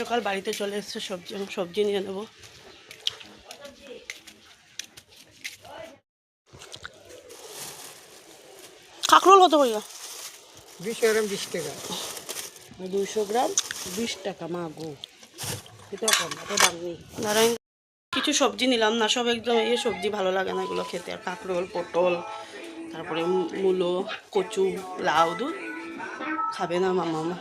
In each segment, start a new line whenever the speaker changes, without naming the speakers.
সকাল বাড়িতে চলে এসছে সবজি নিয়ে নেব। কাঁকরোল কত করিয়া?
200 গ্রাম 20 টাকা।
200 গ্রাম 20 টাকা। মা গো, এটা কম, এত দাম নেই। নারায়ণ কিছু সবজি নিলাম না, সব একদম এই সবজি ভালো লাগে না এগুলো খেতে। আর কাঁকরোল, পটল, তারপরে মূলো, কচু, লাউ, দুধ খাবে না মামা।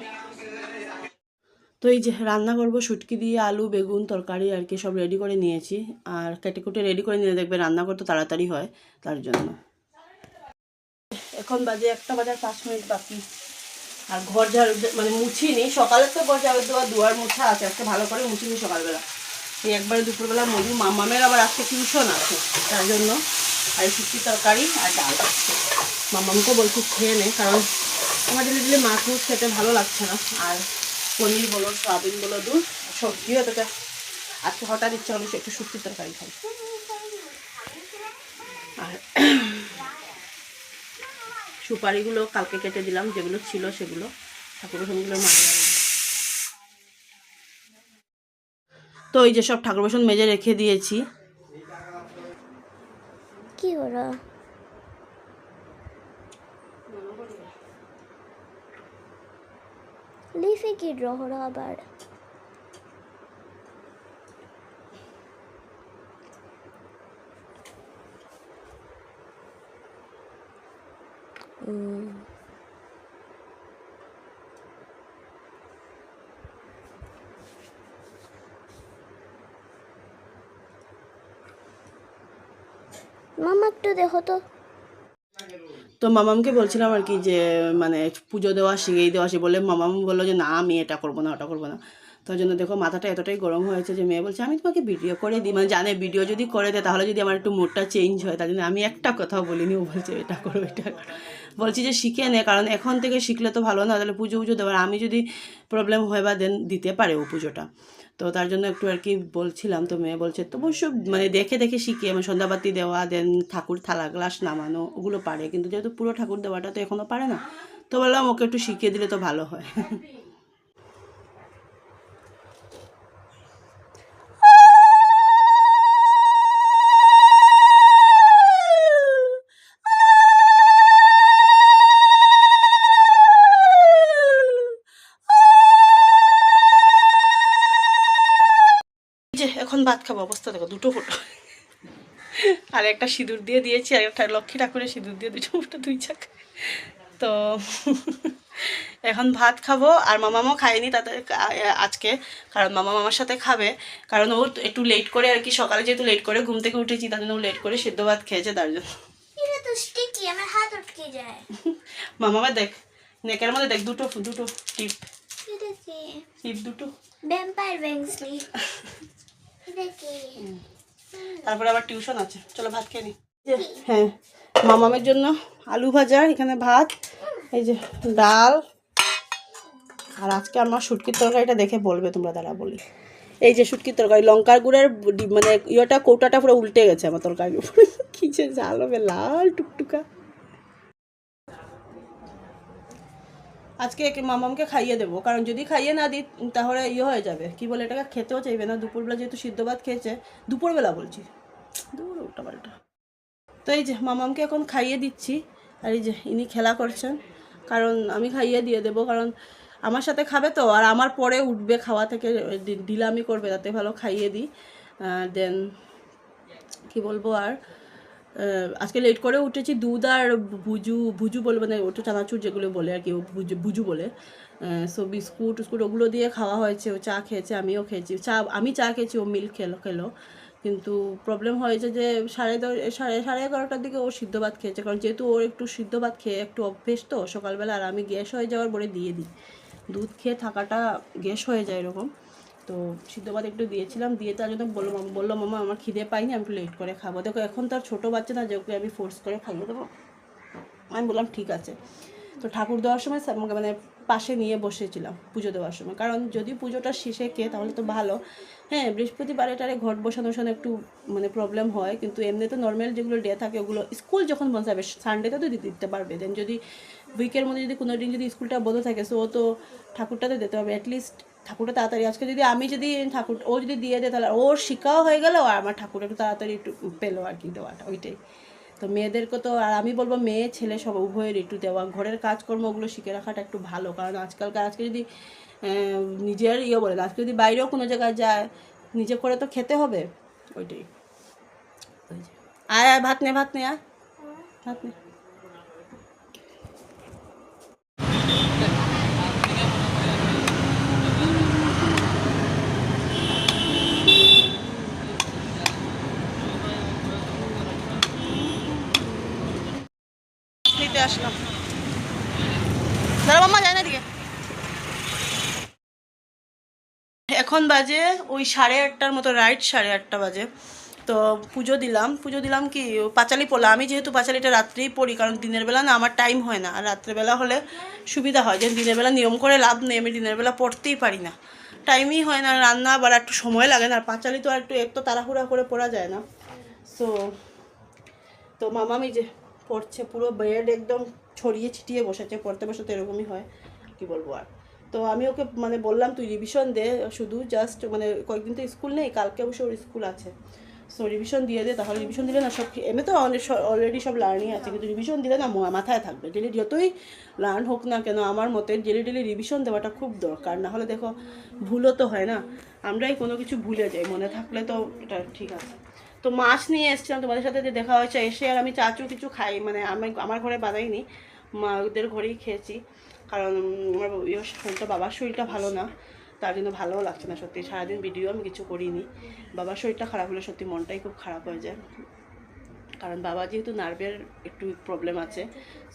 তো এই যে রান্না করবো শুটকি দিয়ে আলু বেগুন তরকারি আর কি, সব রেডি করে নিয়েছি। আর কেটে কুটে রেডি করে নিয়ে দেখবে রান্না করতে তাড়াতাড়ি হয়, তার জন্য। এখন বাজে 1টা বাজার 5 মিনিট বাকি। আর ঘর ঝাড়ু মানে মুছিনি, সকালে তো ঘর ঝাড়ু দেওয়া দুয়ার মুছা আছে, আজকে ভালো করে মুছিনি সকালবেলা। এই একবারে দুপুরবেলা মধু মামামের আবার আজকে টিউশন আছে, তার জন্য। আর শুটকি তরকারি আর ডাল। মামামকে বলছি খেয়ে নে, কারণ আমার দিলে মাছ মুছ খেতে ভালো লাগছে না। আর পনির বলো, সয়াবিন বলো, দুধ সবজিও তোকে আজকে হঠাৎ ইচ্ছা হলো একটু শুটকি তরকারি খাই। আর সুপারিগুলো কালকে কেটে দিলাম, যেগুলো ছিল সেগুলো ঠাকুর বাসনগুলো মাঝে। তো এই যে সব ঠাকুর বাসন মেজে রেখে দিয়েছি।
কি হলো? লিফে কি ড্র হলো আবার? মামা একটু দেখো তো।
তো মামামকে বলছিলাম আর কি যে মানে পুজো দেওয়া শিখিয়ে দেওয়া, সে বলে মামাম বললো যে না আমি এটা করবো না ওটা করবো না। তার জন্য দেখো মাথাটা এতটাই গরম হয়েছে যে মেয়ে বলছে আমি তোমাকে ভিডিও করে দিই, মানে জানে ভিডিও যদি করে দেয় তাহলে যদি আমার একটু মুডটা চেঞ্জ হয়। তার জন্য আমি একটা কথাও বলিনি, ও বলছে এটা করো এটা করো। বলছি যে শিখে নে, কারণ এখন থেকে শিখলে তো ভালো না, তাহলে পুজো দেওয়ার আমি যদি প্রবলেম হয় বা দেন দিতে পারে ও পুজোটা। তো তার জন্য একটু আর কি বলছিলাম। তো মেয়ে বলছে তো অবশ্য মানে দেখে দেখে শিখি, আমি সন্ধ্যাবাতি দেওয়া, দেন ঠাকুর থালা গ্লাস নামানো ওগুলো পারে, কিন্তু যেহেতু পুরো ঠাকুর দেওয়াটা তো এখনও পারে না। তো বললাম ওকে একটু শিখিয়ে দিলে তো ভালো হয়। যে এখন ভাত খাবো, অবস্থা দেখো, দুটো ফোটো। আর একটা সিঁদুর দিয়ে দিয়েছি, আর একটা লক্ষ্মী ঠাকুরের সিঁদুর দিয়ে দুটো ফোটো, 2 চাক। তো এখন ভাত খাবো। আর মামামও খায়নি তাতে আজকে, কারণ মামা মামার সাথে খাবে। কারণ ও একটু লেট করে আর কি, সকালে যেহেতু লেট করে ঘুম থেকে উঠেছি, তার জন্য ও লেট করে সিদ্ধ ভাত খেয়েছে, তার জন্য।
আমার হাত আটকে যায়।
মামামা দেখ নেকের মধ্যে দেখ দুটো দুটো টিপ, টিপ দুটো।
ভ্যাম্পায়ার ব্যাংসলি।
তারপরে আবার টিউশন আছে, চলো ভাত খেয়ে নি। হ্যাঁ, মামামের জন্য আলু ভাজা, এখানে ভাত, এই যে ডাল। আর আজকে আমার শুটকির তরকারিটা দেখে বলবে তোমরা, দাঁড়া বলি। এই যে শুটকির তরকারি, লঙ্কার গুঁড়ের মানে ইয়েটা কৌটাটা পুরো উল্টে গেছে আমার তরকারির উপরে। কি যে ঝাল হবে, লাল টুকটুকা। আজকে মামামকে খাইয়ে দেবো, কারণ যদি খাইয়ে না দিই তাহলে ইয়ে হয়ে যাবে, কি বলে এটাকে, খেতেও চাইবে না। দুপুরবেলা যেহেতু সিদ্ধ ভাত খেয়েছে, দুপুরবেলা বলছি, দূর উল্টা পাল্টা। তো এই যে মামামকে এখন খাইয়ে দিচ্ছি। আর এই যে ইনি খেলা করছেন, কারণ আমি খাইয়ে দিয়ে দেবো, কারণ আমার সাথে খাবে তো, আর আমার পরে উঠবে খাওয়া থেকে, ঢিলামি করবে, তাতে ভালো খাইয়ে দিই। দেন কি বলবো আর, আজকে লেট করে উঠেছি। দুধ আর ভুজু বলে, মানে ওটা চানাচুর যেগুলো বলে আর কি, ভুজু বলে। সো বিস্কুট টিস্কুট ওগুলো দিয়ে খাওয়া হয়েছে। ও চা খেয়েছে, আমিও খেয়েছি চা, আমি চা খেয়েছি, ও মিল্ক খেলো। কিন্তু প্রবলেম হয়েছে যে 11:30টার দিকে ও সিদ্ধ ভাত খেয়েছে, কারণ যেহেতু ওর একটু সিদ্ধ ভাত খেয়ে একটু অভ্যেস তো সকালবেলা। আর আমি গ্যাস হয়ে যাওয়ার পরে দিয়ে দিই, দুধ খেয়ে থাকাটা গ্যাস হয়ে যায় এরকম। তো সিদ্ধ ভাত একটু দিয়েছিলাম, দিয়ে তার জন্য বললো মামা আমার খিদে পাইনি, আমি একটু লেট করে খাবো। দেখো এখন তো আর ছোটো বাচ্চা না যে ওকে আমি ফোর্স করে খাইয়ে দেবো। আমি বললাম ঠিক আছে। তো ঠাকুর দেওয়ার সময় মানে পাশে নিয়ে বসেছিলাম পুজো দেওয়ার সময়, কারণ যদি পুজোটা শেষে কে তাহলে তো ভালো। হ্যাঁ, বৃহস্পতিবারে ঘট বসানো একটু মানে প্রবলেম হয়, কিন্তু এমনি তো নর্মাল যেগুলো ডে থাকে ওগুলো স্কুল যখন বসাবে সানডেতে তো দিতে পারবে। দেন যদি উইকের মধ্যে যদি কোনো দিন যদি স্কুলটা বন্ধ থাকে সো ও তো ঠাকুরটাতে দিতে হবে অ্যাটলিস্ট ঠাকুরটা তাড়াতাড়ি আজকে যদি আমি যদি ঠাকুর ও যদি দিয়ে দেয় তাহলে ওর শিক্ষাও হয়ে গেল আর আমার ঠাকুর একটু তাড়াতাড়ি একটু পেলো আর কি দেওয়াটা ওইটাই। তো মেয়েদেরকে তো আর আমি বলবো মেয়ে ছেলে সব উভয়ের একটু দেওয়া ঘরের কাজকর্ম ওগুলো শিখে রাখাটা একটু ভালো, কারণ আজকে যদি নিজের বলে আজকে যদি বাইরেও কোনো জায়গায় যায় নিজে করে তো খেতে হবে ওইটাই। আয় আয় ভাত নে ভাত নে আয় ভাত নে। নিতে আসলাম দাঁড়া মাম্মা যায় না দিকে। এখন বাজে ওই 8:30টার মতো, রাইট 8:30 বাজে। তো পুজো দিলাম কি পাঁচালি পড়লাম। আমি যেহেতু পাঁচালিটা রাত্রেই পড়ি কারণ দিনের বেলা না আমার টাইম হয় না, আর রাত্রেবেলা হলে সুবিধা হয় যে দিনের বেলা নিয়ম করে লাভ নেই, আমি দিনের বেলা পড়তেই পারি না, টাইমই হয় না, রান্না আবার একটু সময় লাগে না, আর পাঁচালি তো আর একটু তাড়াহুড়া করে পড়া যায় না। তো মামামি যে পড়ছে পুরো বেড একদম ছড়িয়ে ছিটিয়ে বসেছে, পড়তে বসে তো এরকমই হয় কি বলবো আর। তো আমি ওকে মানে বললাম তুই রিভিশন দে, শুধু জাস্ট মানে কয়েকদিন তো স্কুল নেই, কালকে অবশ্য ওর স্কুল আছে, সো রিভিশন দিয়ে দে, তাহলে রিভিশন দিলে না সব এমনি তো অলরেডি সব লার্নিং আছে, কিন্তু রিভিশন দিলে না মাথায় থাকবে। ডেলি যতই লার্ন হোক না কেন আমার মতে ডেলি রিভিশন দেওয়াটা খুব দরকার, না হলে দেখো ভুলও তো হয় না, আমরাই কোনো কিছু ভুলে যাই, মনে থাকলে তো এটা ঠিক আছে। তো মাছ নিয়ে এসেছিলাম তোমাদের সাথে যে দেখা হয়েছে, এসে আর আমি চাচু কিছু খাই মানে আমার ঘরে বানাইনি, ওদের ঘরেই খেয়েছি, কারণ আমার শরীরটা বাবার শরীরটা ভালো না, তার জন্য ভালোও লাগছে না সত্যি, সারাদিন ভিডিও আমি কিছু করিনি। বাবার শরীরটা খারাপ হলে সত্যি মনটাই খুব খারাপ হয়ে যায়, কারণ বাবা যেহেতু নার্ভের একটু প্রবলেম আছে,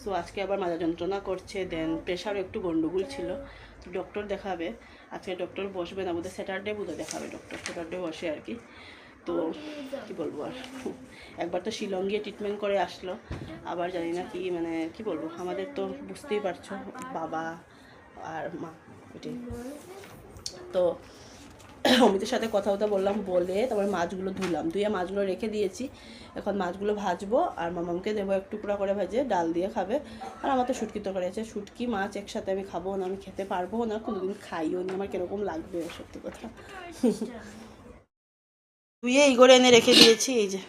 সো আজকে আবার মাজা যন্ত্রণা করছে, দেন প্রেশারও একটু গন্ডগোল ছিল, তো ডক্টর দেখাবে আজকে, ডক্টর বসবে না বোধহয় স্যাটারডে বোধহয় দেখাবে ডক্টর, স্যাটারডে বসে আর কি। তো কি বলবো আর, একবার তো শিলং গিয়ে ট্রিটমেন্ট করে আসলো, আবার জানি না কি মানে কি বলবো, আমাদের তো বুঝতেই পারছো বাবা আর মা ওইটাই। তো অমিতের সাথে কথা বললাম, বলে তারপরে মাছগুলো ধুয়ে মাছগুলো রেখে দিয়েছি, এখন মাছগুলো ভাজবো আর মামামকে দেবো এক টুকরা করে ভেজে, ডাল দিয়ে খাবে, আর আমার তো শুটকি তরকারি আছে, শুটকি মাছ একসাথে আমি খাবো না, আমি খেতে পারবো না, কোনোদিন খাইও নি, আমার কিরকম লাগবে সত্যি কথা। ধুয়ে এই করে এনে রেখে দিয়েছি, এই যে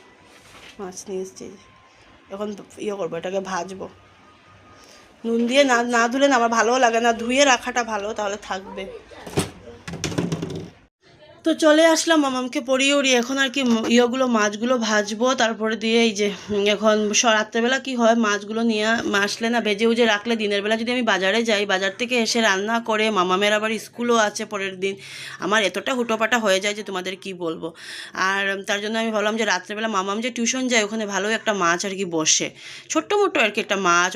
মাছ নিয়ে এসছি, এখন করবো এটাকে ভাজবো, নুন দিয়ে না ধুলে না আমার ভালোও লাগে না, ধুয়ে রাখাটা ভালো তাহলে থাকবে। তো চলে আসলাম মামামকে পরিয়ে উড়িয়ে, এখন আর কি মাছগুলো ভাজবো, তারপরে দিয়ে এই যে এখন রাত্রেবেলা কি হয় মাছগুলো নিয়ে আসলে না ভেজে উজে রাখলে দিনের বেলা যদি আমি বাজারে যাই, বাজার থেকে এসে রান্না করে মামামের আবার স্কুলও আছে পরের দিন, আমার এতটা হুটোপাটা হয়ে যায় যে তোমাদের কি বলবো। আর তার জন্য আমি ভাবলাম যে রাত্রেবেলা মামাম যে টিউশন যায় ওখানে ভালো একটা মাছ আর কি বসে, ছোট্ট মোটো আর কি একটা মাছ,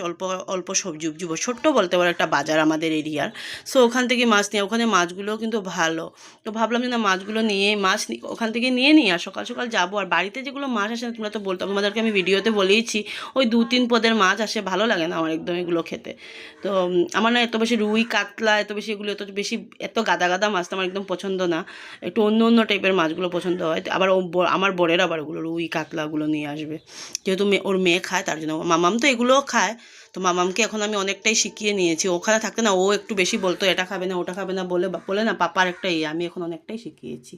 অল্প সবজি ছোট্ট বলতে পারো একটা বাজার আমাদের এরিয়ার, সো ওখান থেকে মাছ নিয়ে, ওখানে মাছগুলো কিন্তু ভালো, তো ভাবলাম যে না মাছগুলো নিয়ে ওখান থেকে নিয়ে নিই, আর সকাল সকাল যাবো। আর বাড়িতে যেগুলো মাছ আসে তোমরা তো বলতো, তোমাদেরকে আমি ভিডিওতে বলেইছি ওই 2-3 পদের মাছ আসে, ভালো লাগে না আমার একদম এগুলো খেতে। তো আমার না এত বেশি রুই কাতলা এত বেশি এগুলো এত গাদা মাছ তো আমার একদম পছন্দ না, একটু অন্য টাইপের মাছগুলো পছন্দ হয়। আবার আমার বরের আবার ওগুলো রুই কাতলাগুলো নিয়ে আসবে, যেহেতু ওর মেয়ে খায় তার জন্য, মামাম তো এগুলোও খায়, তো মামামকে এখন আমি অনেকটাই শিখিয়ে নিয়েছি, ওখানে থাকতে না ও একটু বেশি বলতো এটা খাবে না ওটা খাবে না বলে না পাপার একটা আমি এখন অনেকটাই শিখিয়েছি।